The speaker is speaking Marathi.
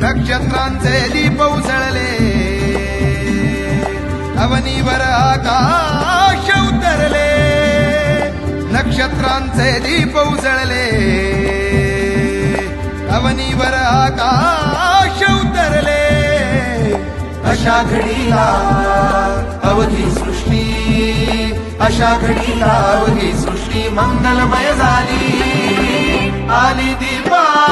नक्षत्रांचे दीप उजळले, अवनीवर आकाश उतरले, नक्षत्रांचे दीप उजळले, अवनीवर आकाश उतरले. अशा घडीला अवघी सृष्टी, अशा घडीला अवघी सृष्टी मंगलमय झाली. आली दीपा